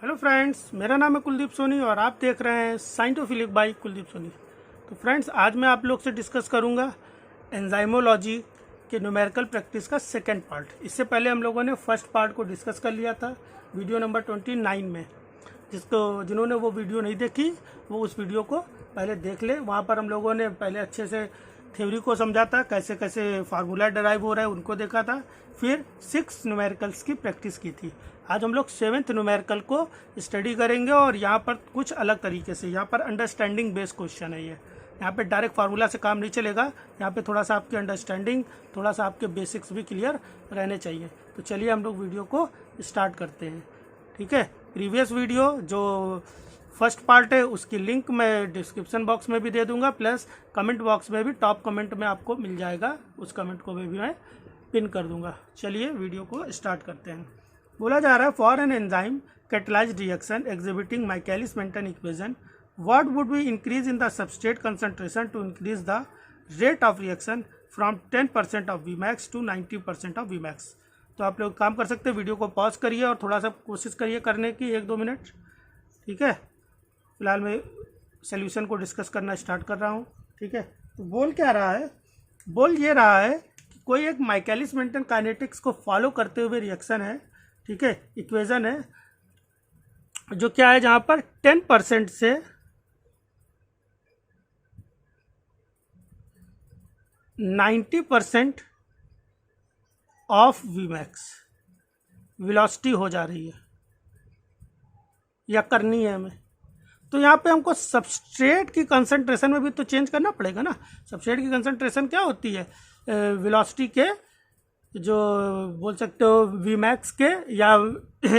Hello friends, मेरा नाम है कुलदीप सोनी और आप देख रहे हैं साइंटिफिक बाय कुलदीप सोनी। तो फ्रेंड्स, आज मैं आप लोग से डिस्कस करूंगा एंजाइमोलॉजी के न्यूमेरिकल प्रैक्टिस का सेकंड पार्ट। इससे पहले हम लोगों ने फर्स्ट पार्ट को डिस्कस कर लिया था वीडियो नंबर 29 में। जिन्होंने वो वीडियो नहीं देखी वो उस वीडियो को पहले देख ले। वहाँ पर हम लोगों ने पहले अच्छे से थ्योरी को समझा था, कैसे कैसे फार्मूला डराइव हो रहा है उनको देखा था, फिर 6 न्यूमेरिकल्स की प्रैक्टिस की थी। आज हम लोग 7th न्यूमेरिकल को स्टडी करेंगे और यहाँ पर कुछ अलग तरीके से, यहाँ पर अंडरस्टैंडिंग बेस्ड क्वेश्चन है। ये यहाँ पे डायरेक्ट फार्मूला से काम नहीं चलेगा, यहाँ पे थोड़ा सा आपकी अंडरस्टैंडिंग, थोड़ा सा आपके बेसिक्स भी क्लियर रहने चाहिए। तो चलिए हम लोग वीडियो को स्टार्ट करते हैं। ठीक है, प्रीवियस वीडियो जो फर्स्ट पार्ट है उसकी लिंक मैं डिस्क्रिप्शन बॉक्स में भी दे दूंगा, प्लस कमेंट बॉक्स में भी टॉप कमेंट में आपको मिल जाएगा, उस कमेंट को भी मैं पिन कर दूंगा। चलिए वीडियो को स्टार्ट करते हैं। बोला जा रहा है, for an enzyme catalysed reaction exhibiting Michaelis Menten equation what would be increase in the substrate concentration to increase the rate of reaction from 10% of Vmax to 90% of Vmax। तो आप लोग काम कर सकते हैं, वीडियो को पॉज करिए और थोड़ा सा कोशिश करिए करने की 1-2 मिनट। ठीक है, फिलहाल मैं सोल्यूशन को डिस्कस करना स्टार्ट कर रहा हूँ। ठीक है, तो बोल क्या रहा है, बोल ये रहा है कि कोई एक माइकलिस-मेंटन काइनेटिक्स को फॉलो करते हुए रिएक्शन है। ठीक है, इक्वेशन है जो क्या है, जहाँ पर 10% से 90% ऑफ Vmax वेलोसिटी हो जा रही है या करनी है हमें। तो यहाँ पे हमको सबस्ट्रेट की कंसंट्रेशन में भी तो चेंज करना पड़ेगा ना। सबस्ट्रेट की कंसंट्रेशन क्या होती है, वेलोसिटी के जो बोल सकते हो Vmax के, या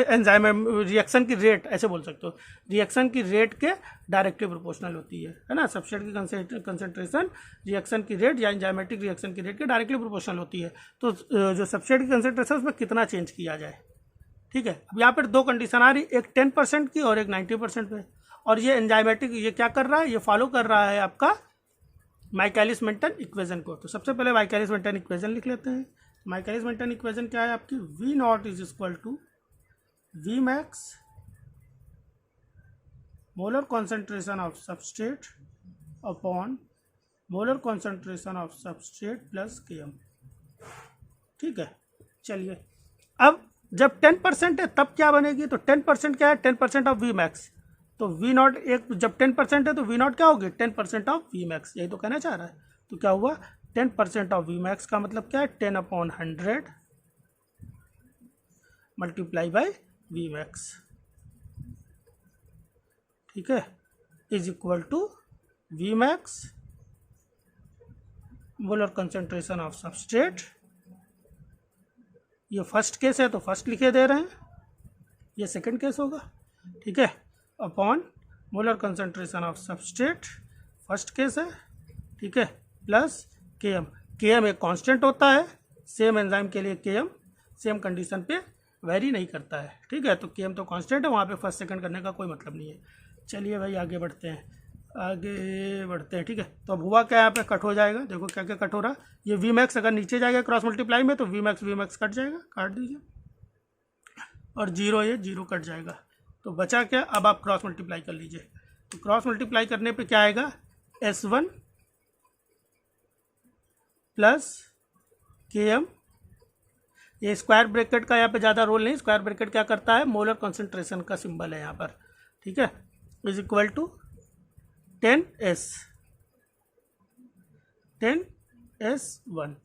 एंजाइम रिएक्शन की रेट ऐसे बोल सकते हो, रिएक्शन की रेट के डायरेक्टली प्रोपोर्शनल होती है ना। सबस्ट्रेट की कंसंट्रेशन रिएक्शन की रेट या एंजाइमेटिक रिएक्शन की रेट के डायरेक्टली प्रोपोर्शनल होती है। तो जो सबस्ट्रेट की कंसंट्रेशन उसमें कितना चेंज किया जाए। ठीक है, अब यहाँ पर 2 कंडीशन आ रही, एक 10% की और एक 90% पे। और ये एंजाइमेटिक ये क्या कर रहा है, ये फॉलो कर रहा है आपका माइकलिस-मेंटन इक्वेशन को। तो सबसे पहले माइकलिस-मेंटन इक्वेशन लिख लेते हैं। माइकलिस-मेंटन इक्वेशन क्या है आपकी, V0 is equal to Vmax molar concentration of substrate upon molar concentration of substrate plus Km। ठीक है, चलिए अब जब 10% है तब क्या बनेगी, तो 10% क्या है, 10% ऑफ Vmax। तो V0 एक, जब 10% है तो V0 क्या होगी, 10% ऑफ Vmax, यही तो कहना चाह रहा है। तो क्या हुआ, 10% ऑफ Vmax का मतलब क्या है, 10/100 मल्टीप्लाई बाई Vmax। ठीक है, is equal to Vmax molar concentration of substrate. ये फर्स्ट केस है तो फर्स्ट लिखे दे रहे हैं, ये सेकंड केस होगा। ठीक है, upon molar concentration of substrate first case है। ठीक है, प्लस Km। Km एक कांस्टेंट होता है, सेम एंजाइम के लिए Km सेम कंडीशन पे वेरी नहीं करता है। ठीक है, तो Km तो कांस्टेंट है, वहाँ पे फर्स्ट सेकंड करने का कोई मतलब नहीं है। चलिए भाई आगे बढ़ते हैं, आगे बढ़ते हैं। ठीक है, तो अब हुआ क्या, यहाँ पे कट हो जाएगा, देखो क्या क्या कट हो रहा है। ये Vmax अगर नीचे जाएगा क्रॉस मल्टीप्लाई में तो Vmax कट जाएगा, काट दीजिए, और 0 ये 0 कट जाएगा। तो बचा क्या, अब आप क्रॉस मल्टीप्लाई कर लीजिए। तो क्रॉस मल्टीप्लाई करने पे क्या आएगा, S1 प्लस Km। ये स्क्वायर ब्रैकेट का यहाँ पे ज़्यादा रोल नहीं, स्क्वायर ब्रैकेट क्या करता है, मोलर कॉन्सेंट्रेशन का सिंबल है यहाँ पर। ठीक है, इज इक्वल टू 10S1।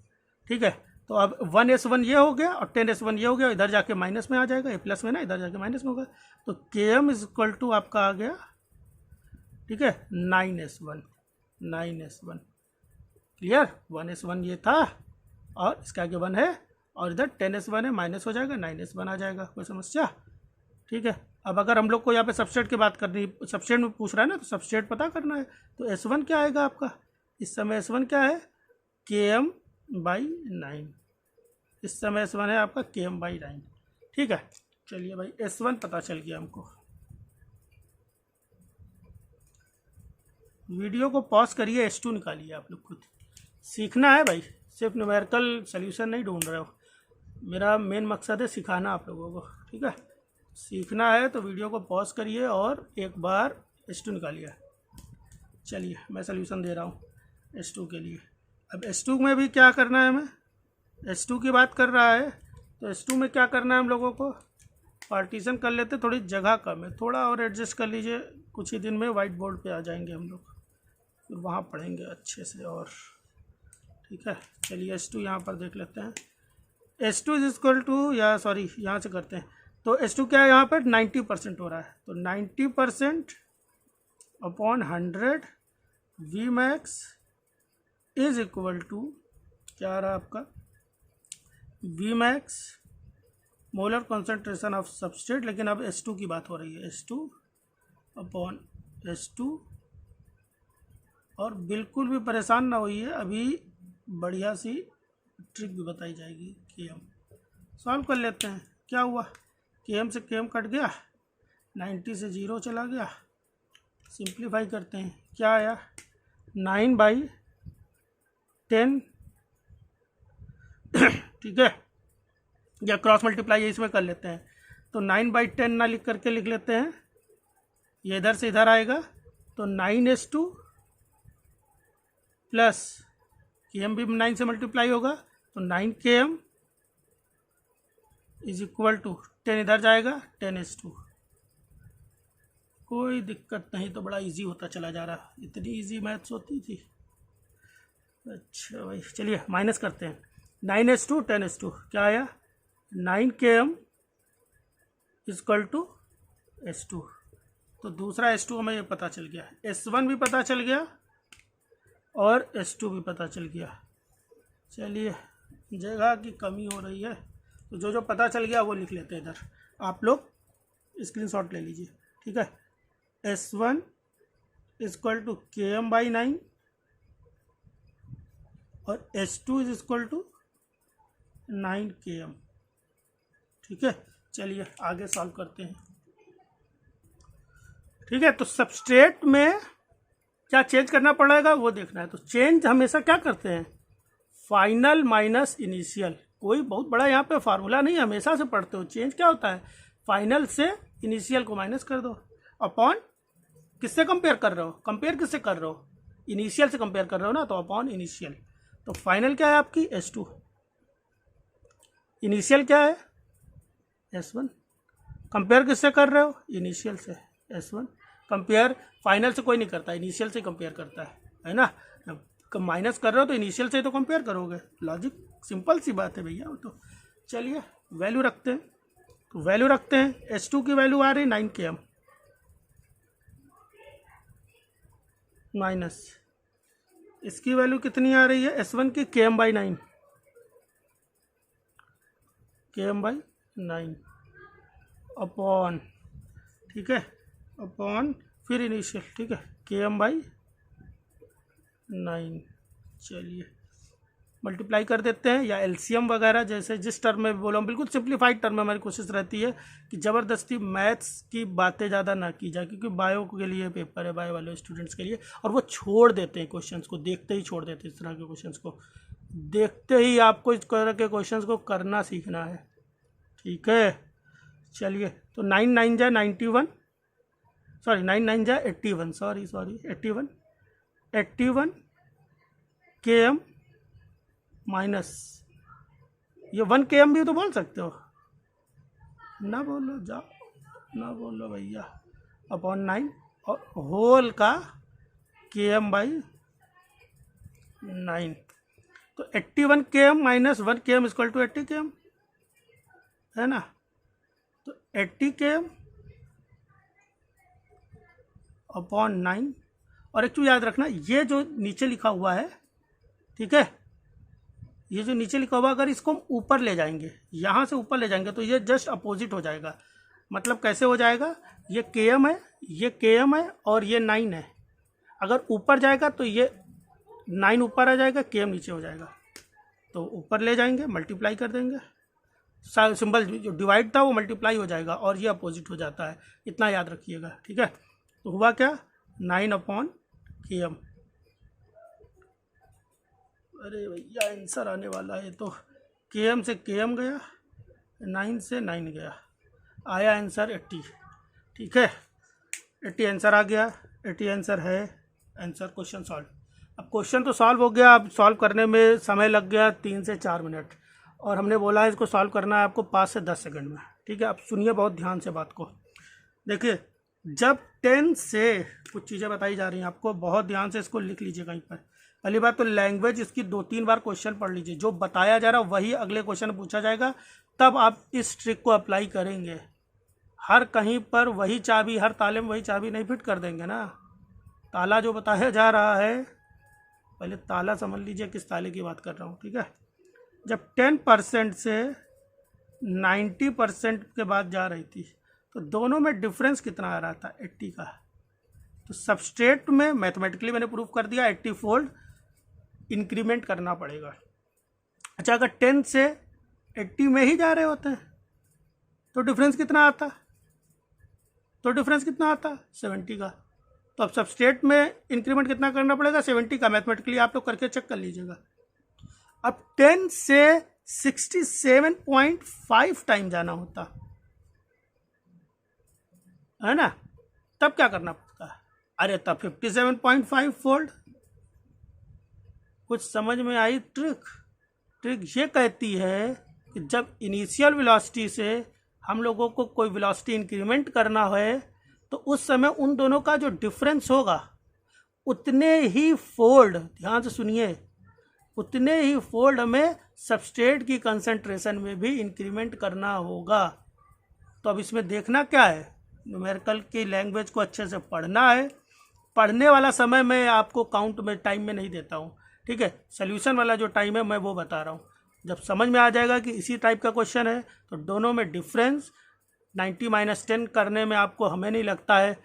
ठीक है, तो अब 1S1 ये हो गया और 10S1 ये हो गया, इधर जाके माइनस में आ जाएगा, ये प्लस में ना, इधर जाके माइनस में होगा। तो Km इज इक्वल टू आपका आ गया, ठीक है, 9S1। क्लियर, 1S1 ये था और इसके आगे 1 है, और इधर 10S1 है, माइनस हो जाएगा, 9S1 आ जाएगा। कोई समस्या। ठीक है, अब अगर हम लोग को यहाँ पे सबस्ट्रेट की बात करनी, सबस्ट्रेट में पूछ रहा है ना, तो सबस्ट्रेट पता करना है। तो S1 क्या आएगा आपका, इस समय S1 क्या है, Km/9। इस समय S1 है आपका Km/9। ठीक है, चलिए भाई S1 पता चल गया हमको। वीडियो को पॉज करिए, S2 निकालिए, आप लोग खुद सीखना है भाई, सिर्फ न्यूमेरिकल सोल्यूशन नहीं ढूंढ रहे हो। मेरा मेन मकसद है सिखाना आप लोगों को। ठीक है, सीखना है तो वीडियो को पॉज करिए और एक बार S2 निकालिए। चलिए मैं सल्यूशन दे रहा हूँ S2 के लिए। अब S2 में भी क्या करना है, हमें S2 की बात कर रहा है तो S2 में क्या करना है, हम लोगों को पार्टीशन कर लेते। थोड़ी जगह कम है, थोड़ा और एडजस्ट कर लीजिए। कुछ ही दिन में वाइट बोर्ड पे आ जाएंगे हम लोग, फिर वहाँ पढ़ेंगे अच्छे से और ठीक है। चलिए S2 यहाँ पर देख लेते हैं। S2 इज इक्वल टू, या सॉरी यहाँ से करते हैं। तो S2 क्या है यहाँ पर 90% हो रहा है, तो 90% upon 100 V max is equal to क्या आ रहा है आपका, V max molar concentration of substrate. लेकिन अब S2 की बात हो रही है, S2 अपॉन S2। और बिल्कुल भी परेशान ना होइए, अभी बढ़िया सी ट्रिक भी बताई जाएगी कि हम सॉल्व कर लेते हैं। क्या हुआ, KM से KM कट गया, 90 से 0 चला गया। सिंप्लीफाई करते हैं, क्या आया 9/10 ठीक है, या क्रॉस मल्टीप्लाई इसमें कर लेते हैं। तो 9/10 ना लिख करके लिख लेते हैं, ये इधर से इधर आएगा तो 9S2 प्लस KM भी 9 से मल्टीप्लाई होगा तो 9KM इज इक्वल टू 10 इधर जाएगा 10S2। कोई दिक्कत नहीं, तो बड़ा इजी होता चला जा रहा। इतनी इजी मैथ्स होती थी। अच्छा भाई चलिए माइनस करते हैं। 9S2 10S2 क्या आया, 9KM इक्वल टू S2। तो दूसरा S2 हमें ये पता चल गया, S1 भी पता चल गया और S2 भी पता चल गया। चलिए जगह की कमी हो रही है तो जो जो पता चल गया वो लिख लेते हैं इधर। आप लोग स्क्रीनशॉट ले लीजिए, ठीक है। S1 इक्वल टू KM/9 और S2 is equal to 9KM, ठीक है। चलिए आगे सॉल्व करते हैं, ठीक है। तो सबस्ट्रेट में क्या चेंज करना पड़ेगा वो देखना है। तो चेंज हमेशा क्या करते हैं, फाइनल माइनस इनिशियल। कोई बहुत बड़ा यहाँ पे फार्मूला नहीं, हमेशा से पढ़ते हो। चेंज क्या होता है, फाइनल से इनिशियल को माइनस कर दो, अपॉन किससे कंपेयर कर रहे हो, कंपेयर किससे कर रहे हो, इनिशियल से कंपेयर कर रहे हो ना, तो अपॉन इनिशियल। तो फाइनल क्या है आपकी S2, इनिशियल क्या है S1। कंपेयर किससे कर रहे हो, इनिशियल से S1। कंपेयर फाइनल से कोई नहीं करता, इनिशियल से कंपेयर करता है ना। माइनस कर रहे हो तो इनिशियल से ही तो कंपेयर करोगे, लॉजिक सिंपल सी बात है भैया। तो चलिए वैल्यू रखते हैं, तो वैल्यू रखते हैं। S2 की वैल्यू आ रही 9KM माइनस इसकी वैल्यू कितनी आ रही है S1 की, KM/9 KM/9 अपॉन, ठीक है, अपॉन फिर इनिशियल, ठीक है, KM/9। चलिए मल्टीप्लाई कर देते हैं, या LCM वगैरह जैसे जिस टर्म में भी बोला हूँ, बिल्कुल सिंप्लीफाइड टर्म में हमारी कोशिश रहती है कि ज़बरदस्ती मैथ्स की बातें ज़्यादा ना की जाए, क्योंकि बायो के लिए पेपर है, बायो वाले स्टूडेंट्स के लिए, और वो छोड़ देते हैं क्वेश्चंस को, देखते ही छोड़ देते हैं। इस तरह के क्वेश्चंस को देखते ही आपको इस तरह के क्वेश्चंस को करना सीखना है, ठीक है। चलिए तो 9 9 जा 91, सॉरी 9 9 जा 81, सॉरी 81 KM माइनस, ये 1KM भी तो बोल सकते हो ना, बोलो जाओ ना, बोलो भैया, अपॉन 9 और होल का KM/9। तो 81 KM minus 1 KM equal to 80 KM है ना। तो 80 KM अपॉन 9। और एक चीज़ याद रखना, ये जो नीचे लिखा हुआ है, ठीक है, ये जो नीचे लिखा हुआ, अगर इसको हम ऊपर ले जाएंगे, यहाँ से ऊपर ले जाएंगे, तो ये जस्ट अपोजिट हो जाएगा। मतलब कैसे हो जाएगा, ये KM है, ये KM है और ये 9 है। अगर ऊपर जाएगा तो ये 9 ऊपर आ जाएगा, KM नीचे हो जाएगा। तो ऊपर ले जाएंगे, मल्टीप्लाई कर देंगे, सिंबल जो डिवाइड था वो मल्टीप्लाई हो जाएगा, और ये अपोजिट हो जाता है, इतना याद रखिएगा, ठीक है। तो हुआ क्या, 9/KM। अरे भैया आंसर आने वाला है, तो KM से KM गया, 9 से 9 गया। आया आंसर 80। ठीक है, 80 आंसर आ गया, 80 आंसर है आंसर। Question solve. अब क्वेश्चन तो सॉल्व हो गया, अब सॉल्व करने में समय लग गया 3 से 4 मिनट, और हमने बोला है इसको सॉल्व करना है आपको 5 से 10 सेकंड में। ठीक है, अब सुनिए बहुत ध्यान से बात को। देखिए, जब 10 से कुछ चीज़ें बताई जा रही हैं आपको, बहुत ध्यान से इसको लिख लीजिए कहीं पर। पहली बात तो लैंग्वेज इसकी 2-3 बार क्वेश्चन पढ़ लीजिए, जो बताया जा रहा है वही अगले क्वेश्चन में पूछा जाएगा, तब आप इस ट्रिक को अप्लाई करेंगे। हर कहीं पर वही चाबी, हर ताले में वही चाबी नहीं फिट कर देंगे ना। ताला जो बताया जा रहा है, पहले ताला समझ लीजिए किस ताले की बात कर रहा हूँ। ठीक है, जब 10% से 90% के बाद जा रही थी, तो दोनों में डिफरेंस कितना आ रहा था? 80 का। तो सबस्ट्रेट में मैथमेटिकली मैंने प्रूव कर दिया 80 फोल्ड इंक्रीमेंट करना पड़ेगा। अच्छा, अगर 10 से 80 में ही जा रहे होते हैं तो डिफरेंस कितना आता? 70 का। तो अब सबस्ट्रेट में इंक्रीमेंट कितना करना पड़ेगा? 70 का। मैथमेटिकली आप लोग करके चेक कर लीजिएगा। अब 10 से 67.5 टाइम जाना होता है ना, तब क्या करना पड़ता? अरे तब 57.5 फोल्ड। कुछ समझ में आई ट्रिक? ट्रिक ये कहती है कि जब इनिशियल वेलोसिटी से हम लोगों को कोई वेलोसिटी इंक्रीमेंट करना है, तो उस समय उन दोनों का जो डिफरेंस होगा उतने ही फोल्ड, ध्यान से सुनिए, उतने ही फोल्ड हमें सबस्ट्रेट की कंसंट्रेशन में भी इंक्रीमेंट करना होगा। तो अब इसमें देखना क्या है, न्यूमेरिकल की लैंग्वेज को अच्छे से पढ़ना है। पढ़ने वाला समय मैं आपको काउंट में टाइम में नहीं देता हूँ। ठीक है, सोल्यूशन वाला जो टाइम है मैं वो बता रहा हूँ। जब समझ में आ जाएगा कि इसी टाइप का क्वेश्चन है, तो दोनों में डिफरेंस 90 - 10 करने में आपको, हमें नहीं लगता है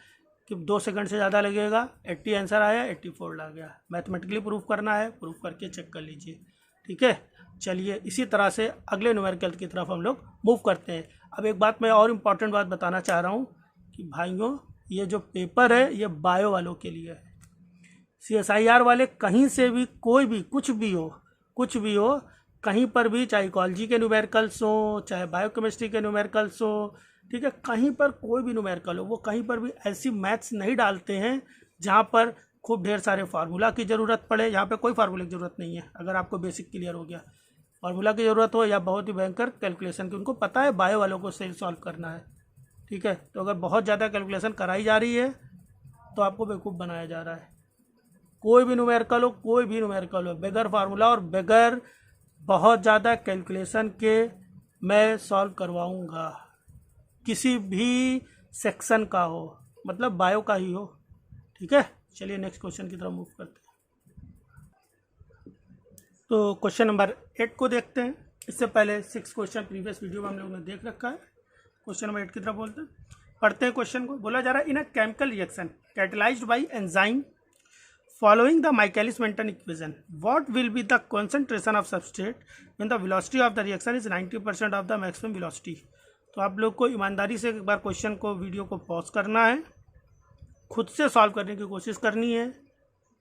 कि 2 सेकंड से ज़्यादा लगेगा। 80 आंसर आया, 80 फोल्ड आ गया। मैथमेटिकली प्रूफ करना है, प्रूफ करके चेक कर लीजिए। ठीक है, चलिए इसी तरह से अगले न्यूमेरिकल की तरफ हम लोग मूव करते हैं। अब एक बात मैं और इम्पॉर्टेंट बात बताना चाह रहा हूँ कि भाइयों, ये जो पेपर है ये बायो वालों के लिए है। CSIR वाले कहीं से भी कोई भी कुछ भी हो, कहीं पर भी, चाहे इकोलॉजी के न्यूमेरिकल्स हो, चाहे बायोकेमिस्ट्री के न्यूमेरिकल्स हो, ठीक है, कहीं पर कोई भी न्यूमेरिकल हो, वो कहीं पर भी ऐसी मैथ्स नहीं डालते हैं जहाँ पर खूब ढेर सारे फार्मूला की ज़रूरत पड़े। यहाँ पे कोई फार्मूला की ज़रूरत नहीं है। अगर आपको बेसिक क्लियर हो गया, फार्मूला की ज़रूरत हो या बहुत ही भयंकर कैलकुलेशन की, उनको पता है बायो वालों को सही सॉल्व करना है। ठीक है, तो अगर बहुत ज़्यादा कैलकुलेशन कराई जा रही है तो आपको बेवकूफ़ बनाया जा रहा है। कोई भी न्यूमेरिकल हो, बगैर फार्मूला और बगैर बहुत ज़्यादा कैलकुलेशन के मैं सॉल्व करवाऊँगा, किसी भी सेक्शन का हो, मतलब बायो का ही हो। ठीक है, चलिए नेक्स्ट क्वेश्चन की तरफ मूव करते हैं। तो क्वेश्चन नंबर 8 को देखते हैं। इससे पहले 6 क्वेश्चन प्रीवियस वीडियो में हम लोगों ने देख रखा है। क्वेश्चन नंबर 8 की तरफ बोलते हैं, पढ़ते हैं क्वेश्चन को। बोला जा रहा है, in a chemical reaction catalysed by enzyme following the Michaelis-Menten equation, what will be the concentration of substrate when the velocity of the reaction is 90% of the maximum velocity? तो आप लोग को ईमानदारी से एक बार क्वेश्चन को, वीडियो को pause करना है, खुद से सॉल्व करने की कोशिश करनी है।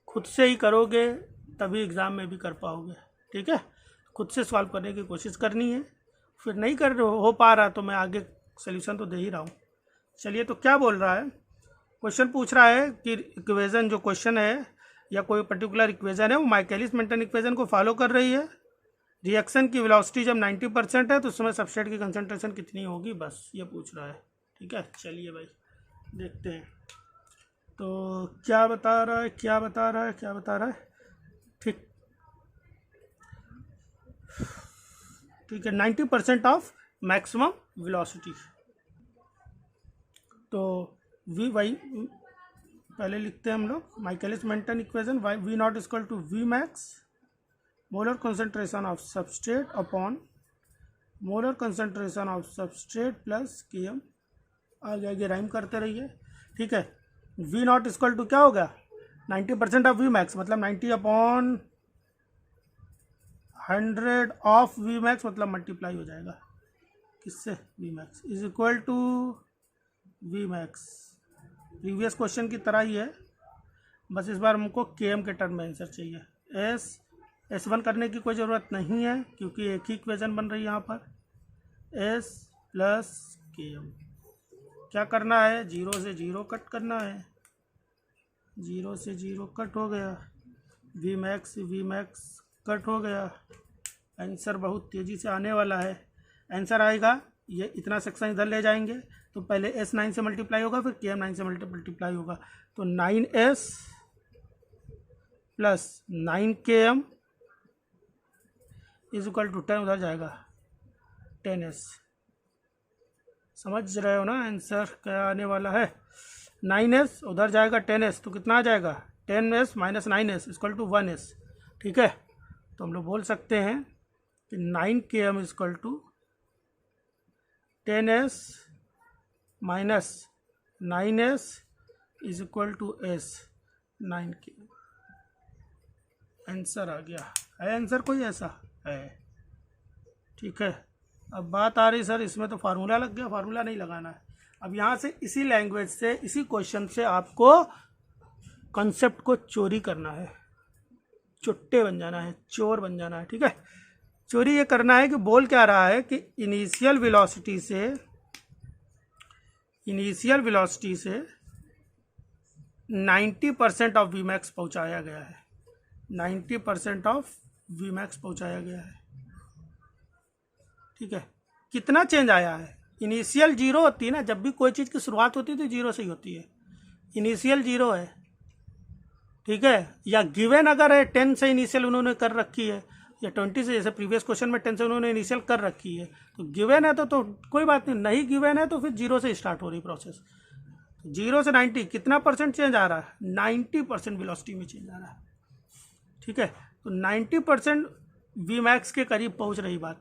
खुद से ही करोगे तभी एग्ज़ाम में भी कर पाओगे। ठीक है, खुद से सॉल्व करने की कोशिश करनी है। फिर नहीं कर हो पा रहा तो मैं आगे सोल्यूशन तो दे ही रहा हूँ। चलिए, तो क्या बोल रहा है, क्वेश्चन पूछ रहा है कि इक्वेशन जो क्वेश्चन है या कोई पर्टिकुलर इक्वेशन है वो माइकेलिस-मेंटन इक्वेशन को फॉलो कर रही है। रिएक्शन की वेलोसिटी जब 90% है तो उस समय सबस्ट्रेट की कंसंट्रेशन कितनी होगी, बस ये पूछ रहा है। ठीक है, चलिए भाई देखते हैं तो क्या बता रहा है। ठीक है, 90% ऑफ मैक्सिमम वेलोसिटी। तो वी वाई पहले लिखते हैं हम लोग, Michaelis Menten equation, V naught equal to V max molar concentration of substrate upon molar concentration of substrate plus Km। आगे राइम करते रहिए। ठीक है, वी नॉट इक्वल टू क्या होगा, 90% ऑफ वी मैक्स, मतलब 90/100 ऑफ वी मैक्स, मतलब मल्टीप्लाई हो जाएगा किससे, V max is equal to V max. Previous question की तरह ही है, बस इस बार हमको Km के टर्म में आंसर चाहिए। S1 करने की कोई ज़रूरत नहीं है क्योंकि एक ही इक्वेशन बन रही है यहाँ पर, S + Km। क्या करना है, 0 से 0 कट करना है, 0 से 0 कट हो गया, वी मैक्स कट हो गया। आंसर बहुत तेज़ी से आने वाला है। आंसर आएगा, ये इतना सेक्शन इधर ले जाएंगे तो पहले S 9 से मल्टीप्लाई होगा, फिर KM 9 से मल्टीप्लाई होगा, तो 9S plus 9KM is equal to 10 उधर जाएगा 10S। समझ रहे हो ना आंसर क्या आने वाला है। 9S उधर जाएगा 10S, तो कितना आ जाएगा 10S minus 9S equal to 1S। ठीक है, तो हम लोग बोल सकते हैं कि 9KM equal to 10S minus 9S is equal to S 9KM। Answer आ गया है। आंसर कोई ऐसा है। ठीक है, अब बात आ रही सर इसमें तो फार्मूला लग गया, फार्मूला नहीं लगाना है। अब यहाँ से इसी लैंग्वेज से, इसी क्वेश्चन से आपको कॉन्सेप्ट को चोरी करना है, चुट्टे बन जाना है, चोर बन जाना है। ठीक है, चोरी ये करना है कि बोल क्या रहा है कि इनिशियल वेलोसिटी से 90% ऑफ Vmax पहुंचाया गया है, 90% ऑफ Vmax पहुंचाया गया है। ठीक है, कितना चेंज आया है, इनिशियल 0 होती है ना, जब भी कोई चीज़ की शुरुआत होती है तो 0 से ही होती है, इनिशियल 0 है। ठीक है, या गिवन अगर है 10 से इनिशियल उन्होंने कर रखी है, या 20 से, जैसे प्रीवियस क्वेश्चन में 10 से उन्होंने इनिशियल कर रखी है, तो गिवन है तो कोई बात नहीं, नहीं गिवन है तो फिर 0 से स्टार्ट हो रही प्रोसेस। 0 से 90 कितना परसेंट चेंज आ रहा है, 90% वेलोसिटी में चेंज आ रहा है। ठीक है, तो 90% Vmax के करीब पहुंच रही बात,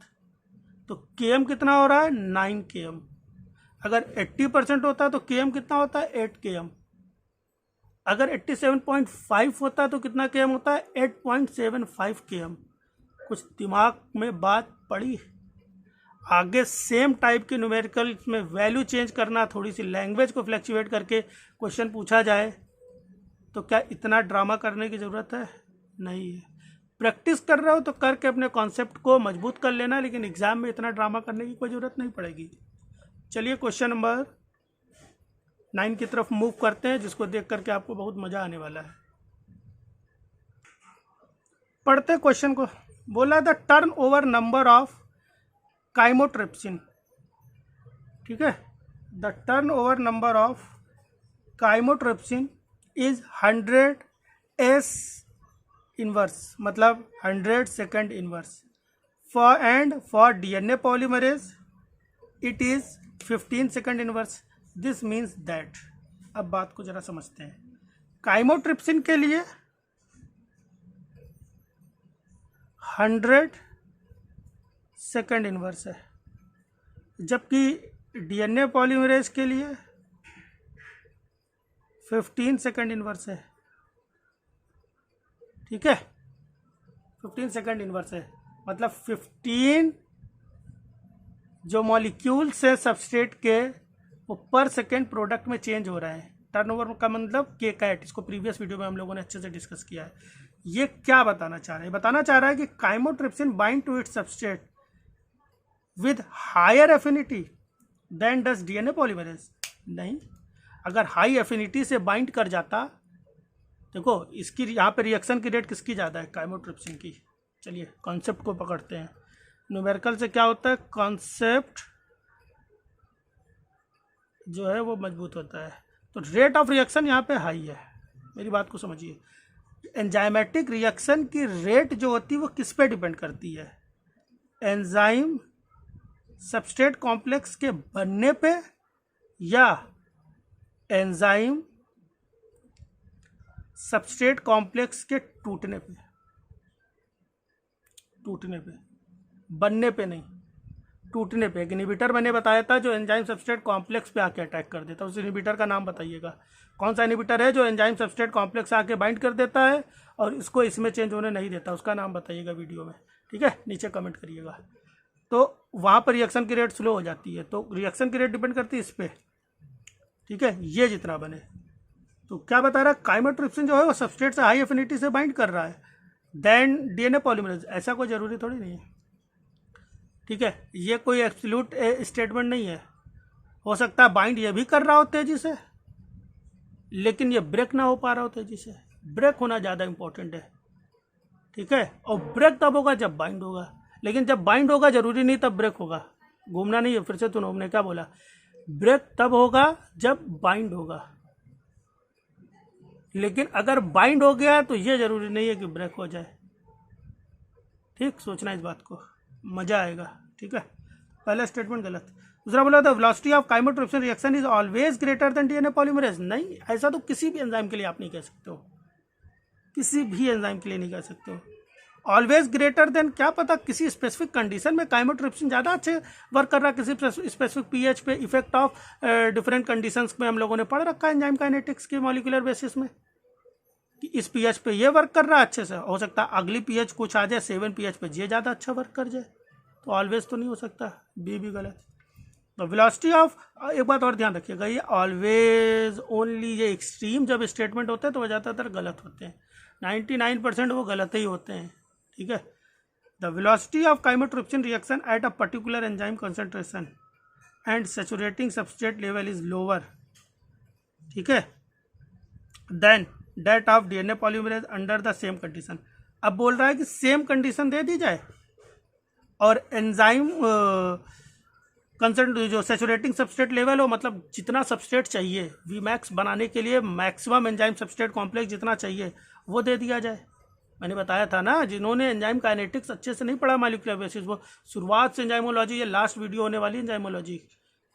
तो KM कितना हो रहा है 9KM। अगर 80% होता तो KM कितना होता है 8KM। अगर 87.5 होता है तो कितना KM होता है 8.75 KM। कुछ दिमाग में बात पड़ी। आगे सेम टाइप के न्यूमेरिकल में वैल्यू चेंज करना, थोड़ी सी लैंग्वेज को फ्लैक्चुएट करके क्वेश्चन पूछा जाए तो क्या इतना ड्रामा करने की ज़रूरत है, नहीं है। प्रैक्टिस कर रहे हो तो करके अपने कॉन्सेप्ट को मजबूत कर लेना, लेकिन एग्जाम में इतना ड्रामा करने की कोई ज़रूरत नहीं पड़ेगी। चलिए क्वेश्चन नंबर 9 की तरफ मूव करते हैं, जिसको देख करके आपको बहुत मज़ा आने वाला है। पढ़ते क्वेश्चन को। बोला the turn over number of chymotrypsin. ठीक है, the turn over number of chymotrypsin is 100S inverse, मतलब 100 second inverse. For DNA polymerase it is 15 second inverse. This means that. अब बात को जरा समझते हैं। काइमोट्रिप्सिन के लिए 100 सेकेंड इनवर्स है, जबकि DNA पॉलीमरेज के लिए 15 सेकेंड इनवर्स है। ठीक है, 15 सेकेंड इनवर्स है, मतलब 15 जो मॉलिक्यूल से सबस्ट्रेट के वो पर सेकेंड प्रोडक्ट में चेंज हो रहा है। टर्नओवर का मतलब के कैट, इसको प्रीवियस वीडियो में हम लोगों ने अच्छे से डिस्कस किया है। ये क्या बताना चाह रहा है, बताना चाह रहा है कि chymotrypsin bind to its substrate with higher affinity than does DNA polymerase. नहीं, अगर हाई एफिनिटी से बाइंड कर जाता, देखो इसकी यहाँ पे रिएक्शन की रेट किसकी ज़्यादा है, काइमोट्रिप्सिन की। चलिए कॉन्सेप्ट को पकड़ते हैं। न्यूमेरिकल से क्या होता है, कॉन्सेप्ट जो है वो मजबूत होता है। तो रेट ऑफ रिएक्शन यहाँ पे हाई है, मेरी बात को समझिए। एंजाइमेटिक रिएक्शन की रेट जो होती है वो किस पे डिपेंड करती है, एंजाइम सबस्ट्रेट कॉम्प्लेक्स के बनने पे या एंजाइम सबस्ट्रेट कॉम्प्लेक्स के टूटने पे। टूटने पे, बनने पे नहीं, टूटने पे। एक इनहिबिटर मैंने बताया था जो एंजाइम सबस्ट्रेट कॉम्प्लेक्स पे आके अटैक कर देता है, उस इनहिबिटर का नाम बताइएगा। कौन सा इनहिबिटर है जो एंजाइम सबस्ट्रेट कॉम्प्लेक्स आके बाइंड कर देता है और इसको इसमें चेंज होने नहीं देता, उसका नाम बताइएगा वीडियो में। ठीक है, नीचे कमेंट करिएगा। तो वहाँ पर रिएक्शन की रेट स्लो हो जाती है, तो रिएक्शन की रेट डिपेंड करती है इस पर। ठीक है, ये जितना बने। तो क्या बता रहा है, काइमोट्रिप्सिन जो है वो सबस्ट्रेट से हाई एफिनिटी से बाइंड कर रहा है देन DNA पॉलीमरेज। ऐसा कोई ज़रूरी थोड़ी नहीं है। ठीक है, ये कोई एब्सोल्यूट स्टेटमेंट नहीं है। हो सकता है बाइंड ये भी कर रहा हो तेजी से, लेकिन ये ब्रेक ना हो पा रहा हो तेजी से। ब्रेक होना ज़्यादा इंपॉर्टेंट है, ठीक है। और ब्रेक तब होगा जब बाइंड होगा, लेकिन जब बाइंड होगा जरूरी नहीं तब ब्रेक होगा। घूमना नहीं है, फिर से तुमने क्या बोला, ब्रेक तब होगा जब बाइंड होगा, लेकिन अगर बाइंड हो गया तो ये जरूरी नहीं है कि ब्रेक हो जाए। ठीक, सोचना इस बात को, मजा आएगा। ठीक है, पहला स्टेटमेंट गलत। दूसरा बोला था velocity of chymotrypsin reaction is always greater than DNA polymerase. नहीं, ऐसा तो किसी भी एंजाइम के लिए आप नहीं कह सकते हो, किसी भी एंजाइम के लिए नहीं कह सकते हो। ऑलवेज ग्रेटर देन, क्या पता किसी स्पेसिफिक कंडीशन में काइमोट्रिप्सिन ज़्यादा अच्छे वर्क कर रहा है, किसी स्पेसिफिक पीएच पे, इफेक्ट ऑफ डिफरेंट कंडीशंस में हम लोगों ने पढ़ रखा है एंजाइम काइनेटिक्स के मॉलिक्यूलर बेसिस में, कि इस पीएच पे ये वर्क कर रहा है अच्छे से। हो सकता है अगली पीएच कुछ आ जाए 7 पीएच पे ये ज़्यादा अच्छा वर्क कर जाए, तो ऑलवेज तो नहीं हो सकता, बी भी गलत। तो वेलोसिटी ऑफ, एक बात और ध्यान रखिएगा, ये ऑलवेज ओनली, ये एक्सट्रीम जब स्टेटमेंट होते हैं तो वह ज़्यादातर गलत होते हैं, 99% वो गलत ही होते हैं। ठीक है, the velocity of chymotrypsin reaction at a particular enzyme concentration and saturating substrate level is lower, ठीक है, than that of DNA polymerase under the same condition. अब बोल रहा है कि सेम कंडीशन दे दी जाए और एंजाइम कंसंट्रेट जो सैचुरेटिंग सबस्ट्रेट लेवल हो, मतलब जितना सबस्ट्रेट चाहिए वी मैक्स बनाने के लिए, मैक्सिमम एंजाइम सबस्ट्रेट कॉम्प्लेक्स जितना चाहिए वो दे दिया जाए। मैंने बताया था ना, जिन्होंने एंजाइम काइनेटिक्स अच्छे से नहीं पढ़ा मॉलिक्यूलर बेसिस, वो शुरुआत से एंजाइमोलॉजी, ये लास्ट वीडियो होने वाली enzymology,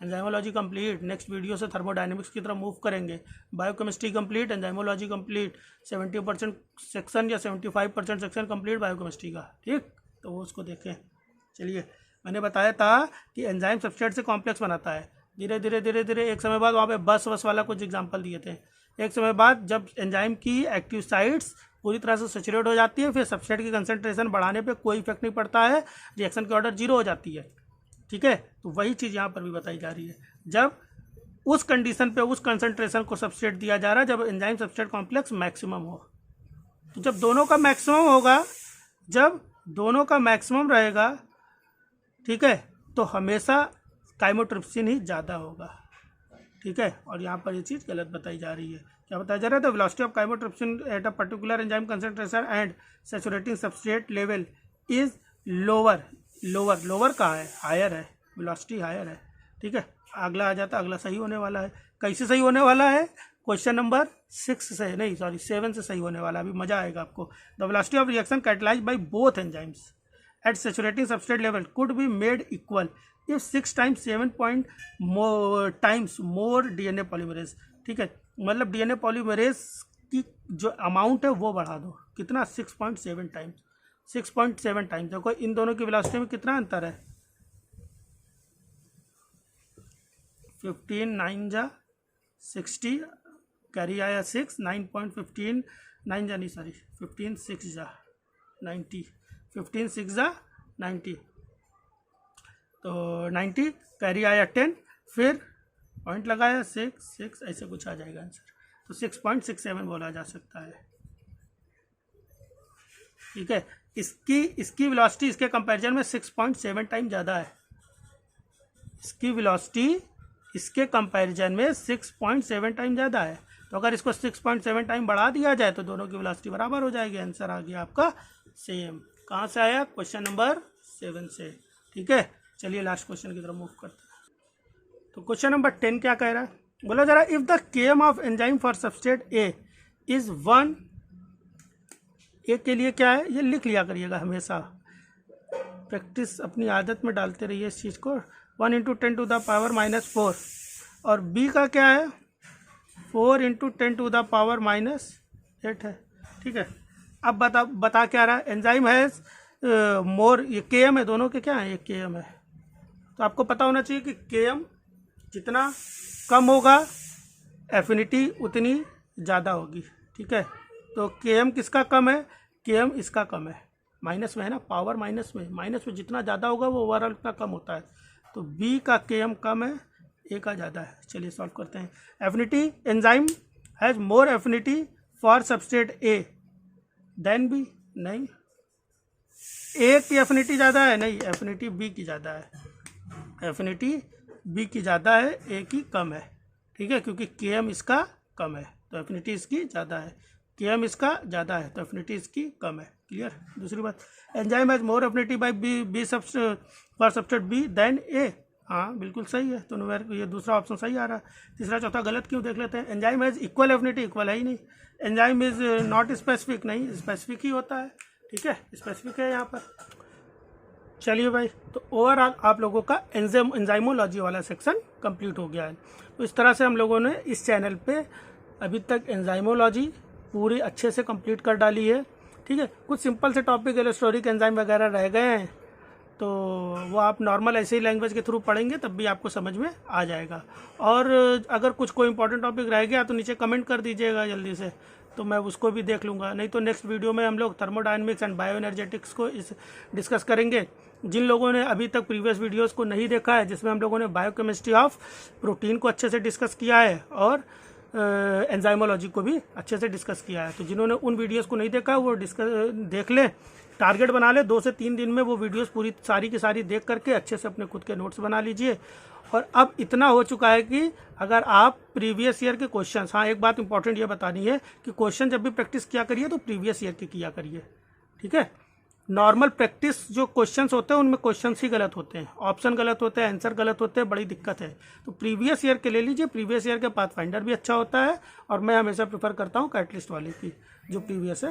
enzymology complete, next video से थर्मोडायनेमिक्स की तरफ मूव करेंगे, biochemistry complete, enzymology complete, 70% section या 75% सेक्शन कंप्लीट बायोकेमिस्ट्री का। ठीक, तो वो उसको देखें। चलिए, मैंने बताया था कि एंजाइम सबस्ट्रेट से कॉम्प्लेक्स बनाता है, धीरे धीरे धीरे धीरे, एक समय बाद वहाँ पे बस वाला कुछ एग्जांपल दिए थे। एक समय बाद जब एंजाइम की एक्टिव साइट्स पूरी तरह से सैचुरेट हो जाती है, फिर सबस्ट्रेट की कंसंट्रेशन बढ़ाने पे कोई इफेक्ट नहीं पड़ता है, रिएक्शन की ऑर्डर 0 हो जाती है। ठीक है, तो वही चीज़ यहाँ पर भी बताई जा रही है, जब उस कंडीशन पे उस कंसंट्रेशन को सबस्ट्रेट दिया जा रहा है जब एंजाइम सबस्ट्रेट कॉम्प्लेक्स मैक्सिमम हो। तो जब दोनों का मैक्सिमम होगा, जब दोनों का मैक्सिमम रहेगा, ठीक है, तो हमेशा काइमोट्रिप्सिन ही ज़्यादा होगा। ठीक है, और यहाँ पर ये चीज़ गलत बताई जा रही है। क्या बताया जा रहा है? The velocity of chymotrypsin at a particular enzyme concentration and saturating substrate level is lower. Lower कहाँ है? हायर है, वेलोसिटी हायर है। ठीक है, अगला आ जाता, अगला सही होने वाला है। कैसे सही होने वाला है? क्वेश्चन नंबर 6 से, नहीं सॉरी 7 से सही होने वाला है, अभी मजा आएगा आपको। The velocity of reaction catalysed by both enzymes at saturating substrate level could be made equal if 6 times 7 times more DNA polymerase। ठीक है, मतलब DNA polymerase की जो अमाउंट है वो बढ़ा दो, कितना? 6.7 टाइम्स। 6.7 टाइम्स। देखो इन दोनों की वेलोसिटी में कितना अंतर है? 15 9 जा 60, कैरी आया 6, 9.15 9 जा नहीं सॉरी 15 6 जा 90, 15 6 जा 90, तो 90 कैरी आया 10, फिर पॉइंट लगाया 6 ऐसे कुछ आ जाएगा आंसर, तो 6.67 बोला जा सकता है। ठीक है, इसकी वेलोसिटी इसके कंपैरिजन में 6.7 टाइम ज़्यादा है। इसकी वेलोसिटी इसके कंपैरिजन में 6.7 टाइम ज़्यादा है, तो अगर इसको 6.7 टाइम बढ़ा दिया जाए तो दोनों की वेलोसिटी बराबर हो जाएगी। आंसर आ गया आपका सेम। कहाँ से आया? क्वेश्चन नंबर 7 से। ठीक है, चलिए लास्ट क्वेश्चन की तरफ मूव करते हैं। तो क्वेश्चन नंबर 10 क्या कह रहा है? बोला जरा, if the KM of enzyme for substrate A is 1, A के लिए क्या है ये लिख लिया करिएगा हमेशा, प्रैक्टिस अपनी आदत में डालते रहिए इस चीज़ को। 1 × 10⁻⁻4, और बी का क्या है? 4 × 10⁻⁻8 है। ठीक है, अब बता क्या रहा है? एंजाइम हैज़ मोर, ये के एम है, दोनों के क्या है? ये के एम है, तो आपको पता होना चाहिए कि के एम जितना कम होगा एफिनिटी उतनी ज़्यादा होगी। ठीक है, तो के एम किसका कम है? के एम इसका कम है, माइनस में है ना, पावर माइनस में जितना ज़्यादा होगा वो ओवरऑल उतना कम होता है, तो बी का के एम कम है, ए का ज़्यादा है। चलिए सॉल्व करते हैं। Affinity, enzyme has more affinity for substrate A than B, नहीं, ए की एफिनिटी ज़्यादा है, नहीं, एफिनिटी बी की ज़्यादा है, एफिनिटी बी की ज़्यादा है, ए की कम है, ठीक है, क्योंकि के एम इसका कम है तो एफिनिटी इसकी ज़्यादा है, के एम इसका ज़्यादा है तो एफिनिटी इसकी कम है। क्लियर। दूसरी बात, enzyme has more affinity by B for substrate B than A. हाँ बिल्कुल सही है, तो न्यूमेरिकल ये दूसरा ऑप्शन सही आ रहा है। तीसरा चौथा गलत क्यों, देख लेते हैं। Enzyme has equal affinity, equal है ही नहीं। एंजाइम इज नॉट स्पेसिफिक, नहीं स्पेसिफिक ही होता है, ठीक है, स्पेसिफिक है यहाँ पर। चलिए भाई, तो ओवरऑल आप लोगों का एंजाइमोलॉजी वाला सेक्शन कंप्लीट हो गया है। तो इस तरह से हम लोगों ने इस चैनल पे अभी तक एंजाइमोलॉजी पूरी अच्छे से कंप्लीट कर डाली है, ठीक है। कुछ सिंपल से टॉपिक इलेक्ट्रोलिक एंजाइम वगैरह रह गए हैं, तो वो आप नॉर्मल ऐसे ही लैंग्वेज के थ्रू पढ़ेंगे तब भी आपको समझ में आ जाएगा। और अगर कुछ कोई इंपॉर्टेंट टॉपिक रह गया तो नीचे कमेंट कर दीजिएगा जल्दी से, तो मैं उसको भी देख लूँगा। नहीं तो नेक्स्ट वीडियो में हम लोग थर्मोडायनेमिक्स एंड बायो एनर्जेटिक्स को डिस्कस करेंगे। जिन लोगों ने अभी तक प्रीवियस वीडियोस को नहीं देखा है, जिसमें हम लोगों ने बायोकेमिस्ट्री ऑफ प्रोटीन को अच्छे से डिस्कस किया है और एंजाइमोलॉजी को भी अच्छे से डिस्कस किया है, तो जिन्होंने उन वीडियोस को नहीं देखा वो देख ले, टारगेट बना ले 2 से 3 दिन में वो वीडियोस पूरी सारी की सारी देख करके अच्छे से अपने खुद के नोट्स बना लीजिए। और अब इतना हो चुका है कि अगर आप प्रीवियस ईयर के क्वेश्चन, हाँ एक बात इंपॉर्टेंट ये बतानी है कि क्वेश्चन जब भी प्रैक्टिस किया करिए तो प्रीवियस ईयर के किया करिए, ठीक है। नॉर्मल प्रैक्टिस जो क्वेश्चंस होते हैं उनमें क्वेश्चंस ही गलत होते हैं, ऑप्शन गलत होते हैं, आंसर गलत होते हैं, बड़ी दिक्कत है। तो प्रीवियस ईयर के ले लीजिए, प्रीवियस ईयर के पाथफाइंडर भी अच्छा होता है और मैं हमेशा प्रेफर करता हूँ कैटलिस्ट वाले की, जो प्रीवियस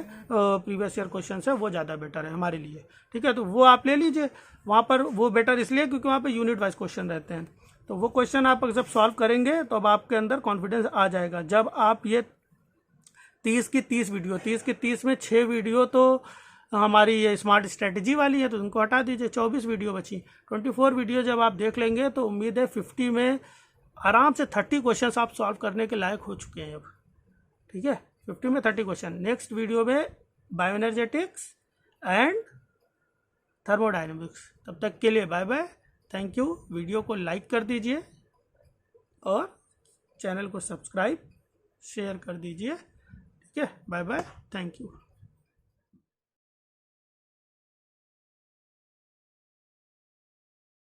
ईयर क्वेश्चन है वो ज़्यादा बेटर है हमारे लिए, ठीक है। तो वो आप ले लीजिए, वहाँ पर वो बेटर इसलिए क्योंकि वहाँ पर यूनिट वाइज क्वेश्चन रहते हैं, तो वो क्वेश्चन आप जब सॉल्व करेंगे तो अब आपके अंदर कॉन्फिडेंस आ जाएगा। जब आप ये 30 की 30 वीडियो, 30 की 30 में 6 वीडियो तो हमारी ये स्मार्ट स्ट्रेटजी वाली है, तो उनको हटा दीजिए, 24 वीडियो बची। 24 वीडियो जब आप देख लेंगे तो उम्मीद है 50 में आराम से 30 क्वेश्चंस आप सॉल्व करने के लायक हो चुके हैं अब, ठीक है। 50 में 30 क्वेश्चन। नेक्स्ट वीडियो में बायोएनर्जेटिक्स एंड थर्मोडायनेमिक्स। तब तक के लिए bye bye, thank you. Video को लाइक कर दीजिए और चैनल को सब्सक्राइब शेयर कर दीजिए, ठीक है। Bye bye, thank you.